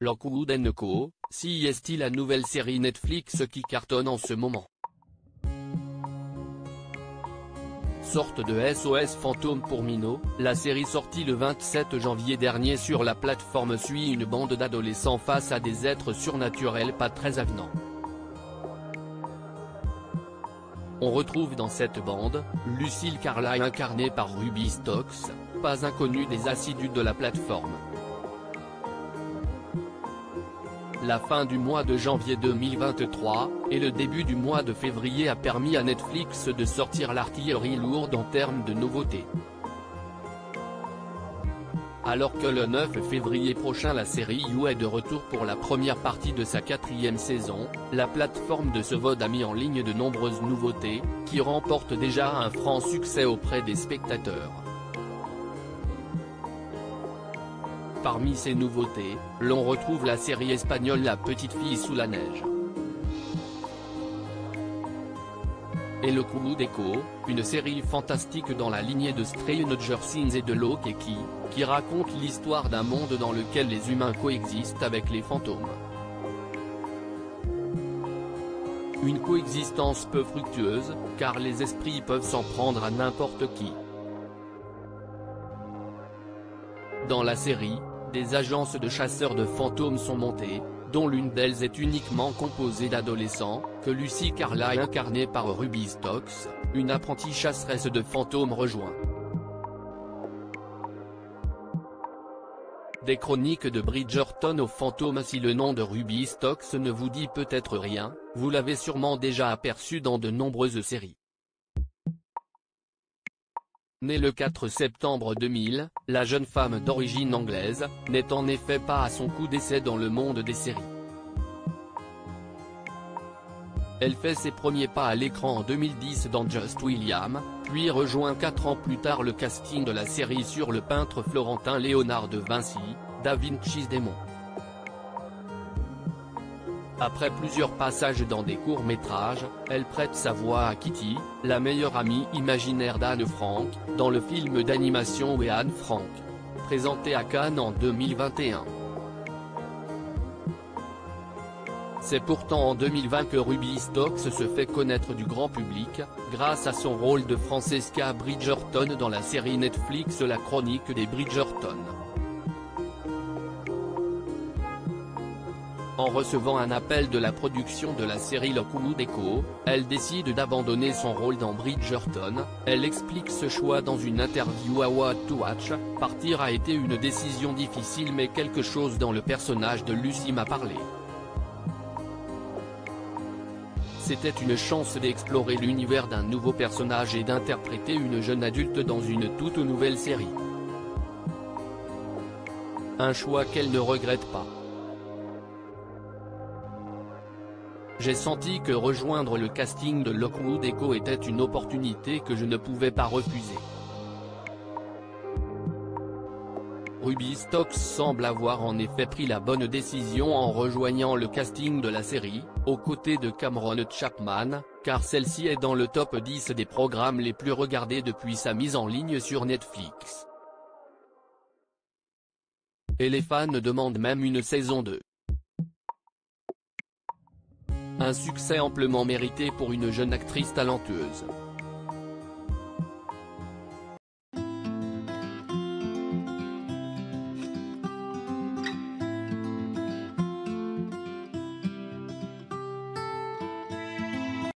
Lockwood & Co, si est-il la nouvelle série Netflix qui cartonne en ce moment. Sorte de SOS fantôme pour Mino, la série sortie le 27 janvier dernier sur la plateforme suit une bande d'adolescents face à des êtres surnaturels pas très avenants. On retrouve dans cette bande, Lucille Carlyle incarnée par Ruby Stokes, pas inconnue des assidus de la plateforme. La fin du mois de janvier 2023, et le début du mois de février a permis à Netflix de sortir l'artillerie lourde en termes de nouveautés. Alors que le 9 février prochain la série You est de retour pour la première partie de sa 4e saison, la plateforme de SVOD a mis en ligne de nombreuses nouveautés, qui remportent déjà un franc succès auprès des spectateurs. Parmi ces nouveautés, l'on retrouve la série espagnole La Petite Fille sous la neige. Et Lockwood & Co, une série fantastique dans la lignée de Stranger Things et de Loki qui raconte l'histoire d'un monde dans lequel les humains coexistent avec les fantômes. Une coexistence peu fructueuse, car les esprits peuvent s'en prendre à n'importe qui. Dans la série, des agences de chasseurs de fantômes sont montées, dont l'une d'elles est uniquement composée d'adolescents, que Lucy Carlyle incarnée par Ruby Stokes, une apprentie chasseresse de fantômes rejoint. Des chroniques de Bridgerton aux fantômes. Si le nom de Ruby Stokes ne vous dit peut-être rien, vous l'avez sûrement déjà aperçu dans de nombreuses séries. Née le 4 septembre 2000, la jeune femme d'origine anglaise, n'est en effet pas à son coup d'essai dans le monde des séries. Elle fait ses premiers pas à l'écran en 2010 dans Just William, puis rejoint 4 ans plus tard le casting de la série sur le peintre florentin Léonard de Vinci, Da Vinci's Démon. Après plusieurs passages dans des courts-métrages, elle prête sa voix à Kitty, la meilleure amie imaginaire d'Anne Frank, dans le film d'animation We Anne Frank, présenté à Cannes en 2021. C'est pourtant en 2020 que Ruby Stokes se fait connaître du grand public, grâce à son rôle de Francesca Bridgerton dans la série Netflix La Chronique des Bridgerton. En recevant un appel de la production de la série Lockwood & Co, elle décide d'abandonner son rôle dans Bridgerton. Elle explique ce choix dans une interview à What to Watch. Partir a été une décision difficile, mais quelque chose dans le personnage de Lucy m'a parlé. C'était une chance d'explorer l'univers d'un nouveau personnage et d'interpréter une jeune adulte dans une toute nouvelle série. Un choix qu'elle ne regrette pas. J'ai senti que rejoindre le casting de Lockwood & Co était une opportunité que je ne pouvais pas refuser. Ruby Stokes semble avoir en effet pris la bonne décision en rejoignant le casting de la série, aux côtés de Cameron Chapman, car celle-ci est dans le top 10 des programmes les plus regardés depuis sa mise en ligne sur Netflix. Et les fans demandent même une saison 2. Un succès amplement mérité pour une jeune actrice talentueuse.